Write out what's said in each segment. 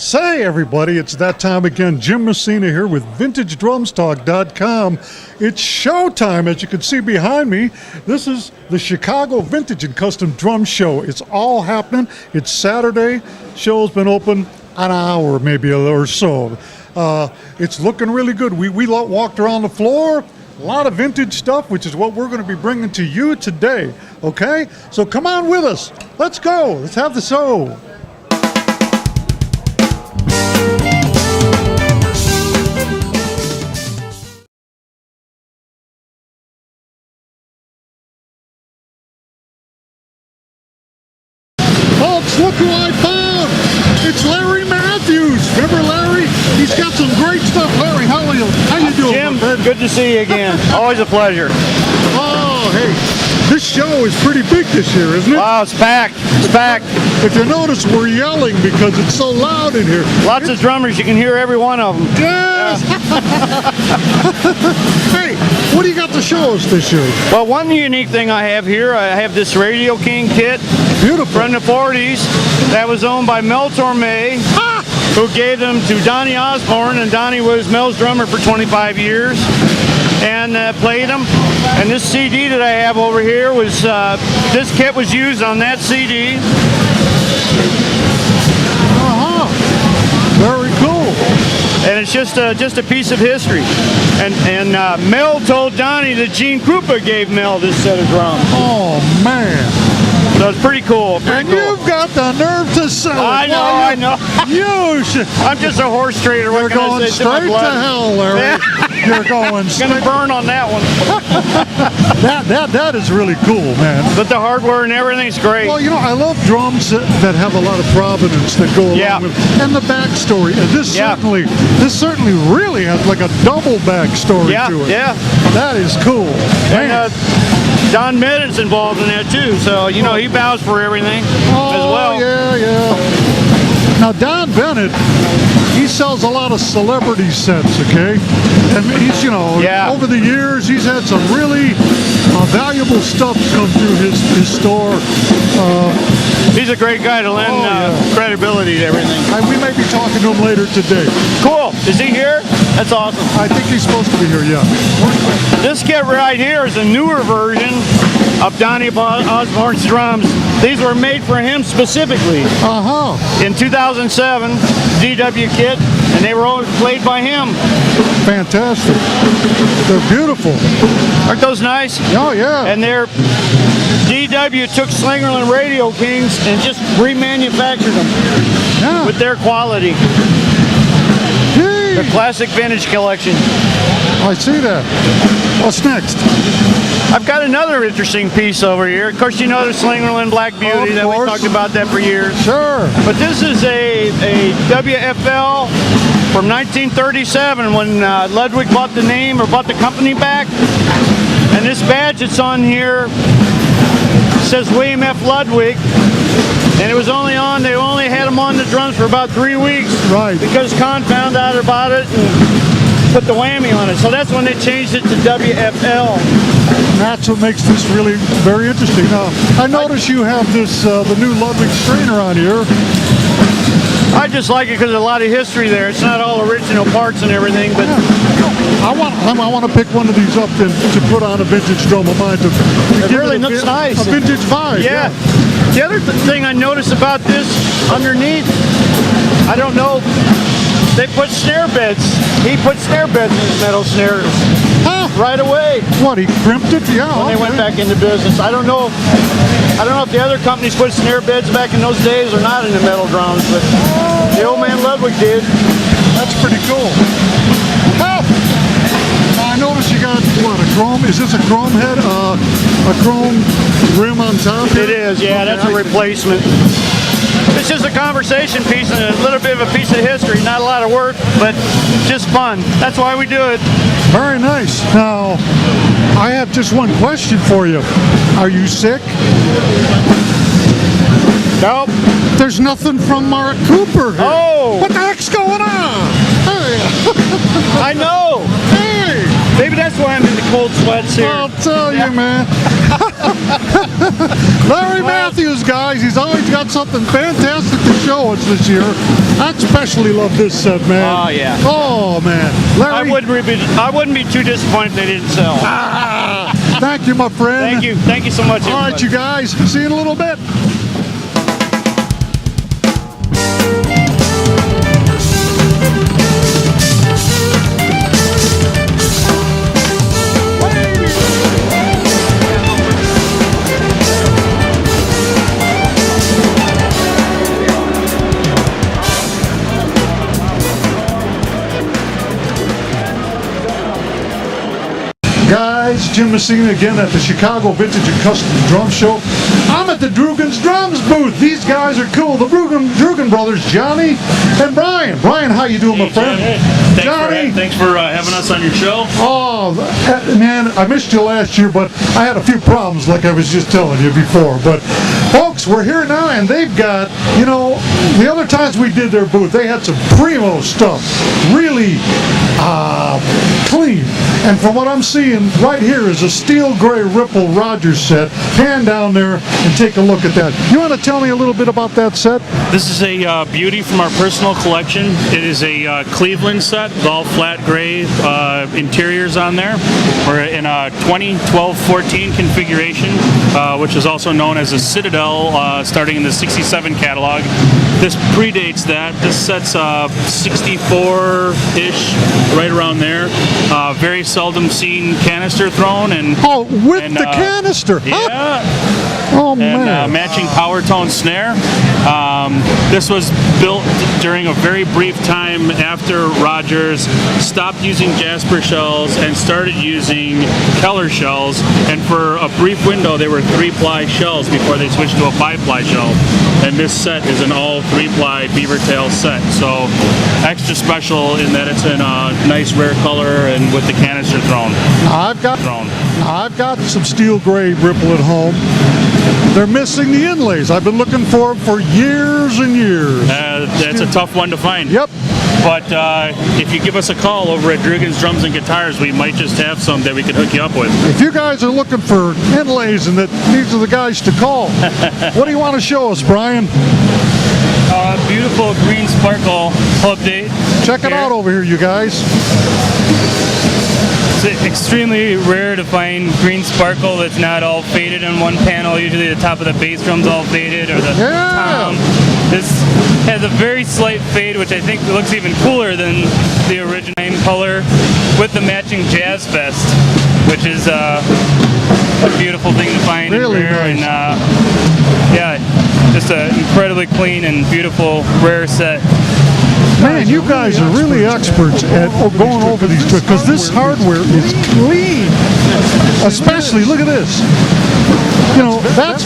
Say, everybody, it's that time again. Jim Messina here with VintageDrumsTalk.com. It's showtime, as you can see behind me. This is the Chicago Vintage and Custom Drum Show. It's all happening. It's Saturday. Show's been open an hour, maybe or so. It's looking really good. We walked around the floor. A lot of vintage stuff, which is what we're going to be bringing to you today. Okay? So come on with us. Let's go. Let's have the show. Folks, look who I found! It's Larry Mathews. Remember Larry? He's got some great stuff. Larry, how are you? How you doing, Jim? my friend? Good to see you again. Always a pleasure. Oh, hey, this show is pretty big this year, isn't it? Wow, it's packed. It's packed. If you notice, we're yelling because it's so loud in here. Lots of drummers. You can hear every one of them. Yes! Hey, what do you got to show us this year? Well, one unique thing I have here, I have this Radio King kit. Beautiful. From the 40s. That was owned by Mel Torme, who gave them to Donnie Osborne, and Donnie was Mel's drummer for 25 years. And played them. And this CD that I have over here was, this kit was used on that CD. Very cool. And it's just a piece of history. And Mel told Donnie that Gene Krupa gave Mel this set of drums. Oh, man. So it's pretty cool. And you've got the nerve to sell it. I know. You should. I'm just a horse trader. You're What can I going say? To my straight to blood. hell, Larry. You're going straight. Gonna burn on that one. That is really cool, man. But the hardware and everything's great. Well, you know, I love drums that have a lot of provenance that go along with, and the backstory. And this certainly really has like a double backstory to it. Yeah. That is cool. And Don Midden's involved in that too, so you know he bows for everything as well. Yeah. Now Don Bennett, he sells a lot of celebrity sets, okay? And he's, you know, over the years he's had some really valuable stuff come through his store. He's a great guy to lend credibility to everything. We may be talking to him later today. Cool. Is he here? That's awesome. I think he's supposed to be here, yeah. This kit right here is a newer version of Donnie Osborne's drums. These were made for him specifically. In 2007, DW kit, and they were all played by him. Fantastic. They're beautiful. Aren't those nice? Oh, yeah. And they're DW took Slingerland Radio Kings and just remanufactured them with their quality. The classic vintage collection. I see that. What's next? I've got another interesting piece over here. Of course, you know the Slingerland Black Beauty that we talked about that for years. Sure. But this is a WFL from 1937 when Ludwig bought the name or bought the company back. And this badge that's on here says William F. Ludwig. And it was only on, they only had him on the drums for about 3 weeks. Right. Because Con found out about it and put the whammy on it. So that's when they changed it to WFL. And that's what makes this really very interesting. Now, I notice you have this, the new Ludwig strainer on here. I just like it because there's a lot of history there. It's not all original parts and everything, but I want to pick one of these up to put on a vintage drum of mine. It really looks nice. A vintage vibe. Yeah. The other thing I noticed about this underneath, I don't know, they put snare beds. He put snare beds in his metal snares right away. What, he crimped it? Yeah. When they went back into business. I don't know if the other companies put snare beds back in those days or not in the metal drums, but the old man Ludwig did. That's pretty cool. I noticed you got, what, a chrome? Is this a chrome head? A chrome rim on top? It is, yeah. Okay, that's a replacement. It's just a conversation piece and a little bit of a piece of history. Not a lot of work, but just fun. That's why we do it. Very nice. Now, I have just one question for you. Are you sick? Nope. There's nothing from Mark Cooper here. Oh! What the heck's going on? Hey! I know! Hey! Maybe that's why I'm in the cold sweats here. I'll tell you, man. Larry Mathews, guys, he's always got something fantastic to show us this year. I especially love this set, man. Oh, yeah. Oh, man. Larry. I wouldn't be too disappointed if they didn't sell. Thank you, my friend. Thank you. Thank you so much, everybody. All right, you guys. See you in a little bit. Guys, Jim Messina again at the Chicago Vintage and Custom Drum Show. I'm at the Drugans Drums booth. These guys are cool. The Drugan brothers, Johnny and Brian. Brian, how you doing, my friend? Hey, thanks for having us on your show. Oh, man, I missed you last year, but I had a few problems like I was just telling you before. But, folks, we're here now, and they've got, you know, the other times we did their booth, they had some primo stuff. Really clean. And from what I'm seeing, right here is a steel gray Ripple Rogers set. Pan down there and take a look at that. You want to tell me a little bit about that set? This is a beauty from our personal collection. It is a Cleveland set with all flat gray interiors on there. We're in a 20, 12, 14 configuration, which is also known as a Citadel, starting in the 67 catalog. This predates that. This set's 64-ish, right around there. Very seldom seen canister thrown, and the canister. Yeah. Oh, and man. matching power tone snare. This was built during a very brief time after Rogers stopped using Jasper shells and started using Keller shells, and for a brief window they were 3-ply shells before they switched to a 5-ply shell. And this set is an all 3-ply beaver tail set, so extra special in that it's in a nice rare color and with the canister thrown. I've got some steel gray Ripple at home. They're missing the inlays. I've been looking for them for years and years. That's a tough one to find. Yep. But if you give us a call over at Drugans Drums and Guitars, we might just have some that we could hook you up with. If you guys are looking for inlays and that these are the guys to call, what do you want to show us, Brian? Beautiful green sparkle club date. Check it out over here, you guys. It's extremely rare to find green sparkle that's not all faded in one panel. Usually the top of the bass drum's all faded, or the tom. This has a very slight fade, which I think looks even cooler than the original color, with the matching Jazz Vest, which is a beautiful thing to find. Really and rare. nice. And yeah, just an incredibly clean and beautiful rare set. Man, you guys are really experts at going over these tricks, because this hardware is clean. Especially, look at this. You know, that's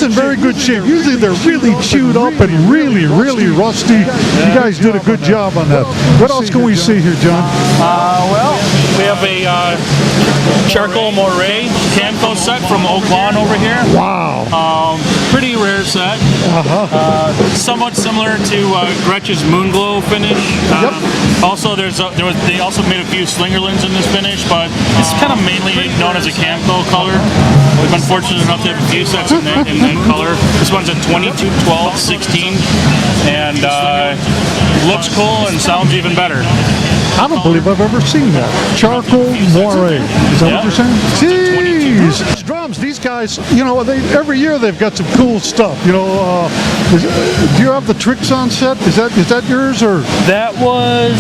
in very good shape. Usually they're really chewed up and really, really rusty. You guys did a good job on that. What else can we see here, John? Well, we have a charcoal moire Camco set from Oak Lawn over here. Wow. Pretty rare set. Somewhat similar to Gretsch's Moonglow finish. Also, they also made a few Slingerlands in this finish, but it's kind of mainly known as a Camco color. We've been fortunate enough to have a few sets in that color. This one's a 22, 12, 16, and looks cool and sounds even better. I don't believe I've ever seen that. Charcoal moire. Is that what you're saying? Jeez. Drums, these guys, you know, every year they've got some cool stuff. You know, do you have the Tricks on set? Is that yours, or? That was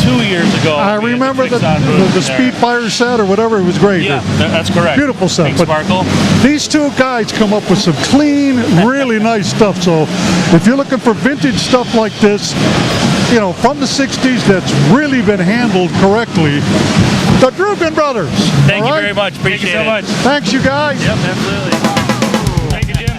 2 years ago. I remember the Speedfire set or whatever. It was great. Yeah, that's correct. Beautiful set. Pink sparkle. These two guys come up with some clean, really nice stuff. So if you're looking for vintage stuff like this, you know, from the 60s that's really been handled correctly, the Drugan brothers. Thank you very much. Appreciate it. Thank you so much. Thanks, you guys. Yep, absolutely. Thank you, Jim.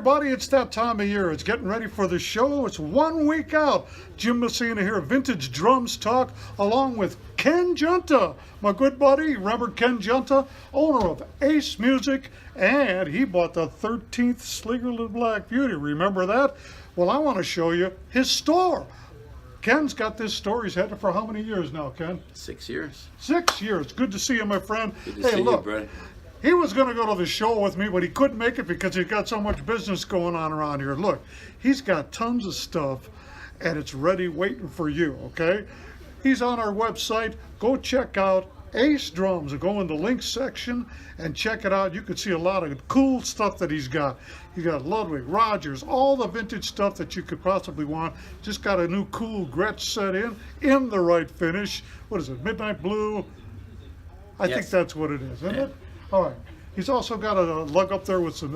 everybody, it's that time of year. It's getting ready for the show. It's 1 week out. Jim Messina here, Vintage Drums Talk, along with Ken Junta, my good buddy. Remember Ken Junta, owner of Ace Music, and he bought the 13th Sliggerland Black Beauty. Remember that? Well, I want to show you his store. Ken's got this store. He's had it for how many years now, Ken? 6 years. 6 years. Good to see you, my friend. Good to see you, brother. He was going to go to the show with me, but he couldn't make it because he's got so much business going on around here. Look, he's got tons of stuff, and it's ready waiting for you, okay? He's on our website. Go check out Ace Drums. Go in the links section and check it out. You can see a lot of cool stuff that he's got. He got Ludwig, Rogers, all the vintage stuff that you could possibly want. Just got a new cool Gretsch set in the right finish. What is it, Midnight Blue? I think that's what it is, isn't it? All right. He's also got a lug up there with some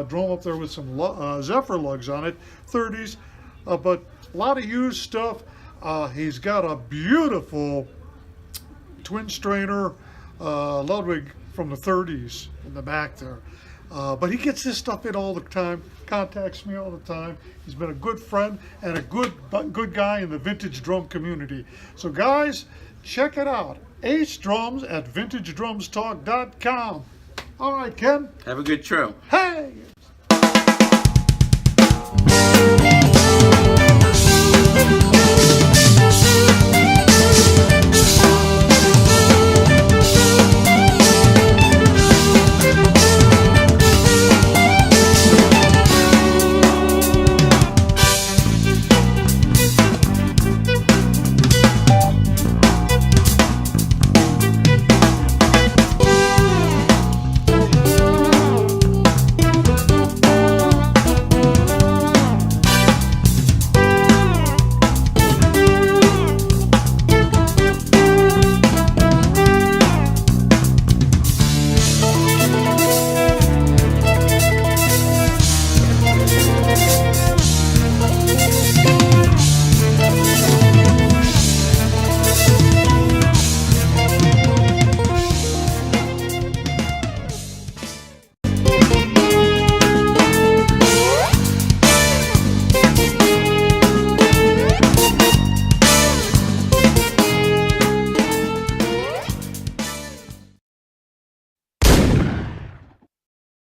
drum up there with some Zephyr lugs on it, 30s, but a lot of used stuff. He's got a beautiful twin strainer Ludwig from the 30s in the back there. But he gets this stuff in all the time, contacts me all the time. He's been a good friend and a good guy in the vintage drum community. So guys, check it out. Ace Drums at VintageDrumsTalk.com. All right, Ken. Have a good show. Hey!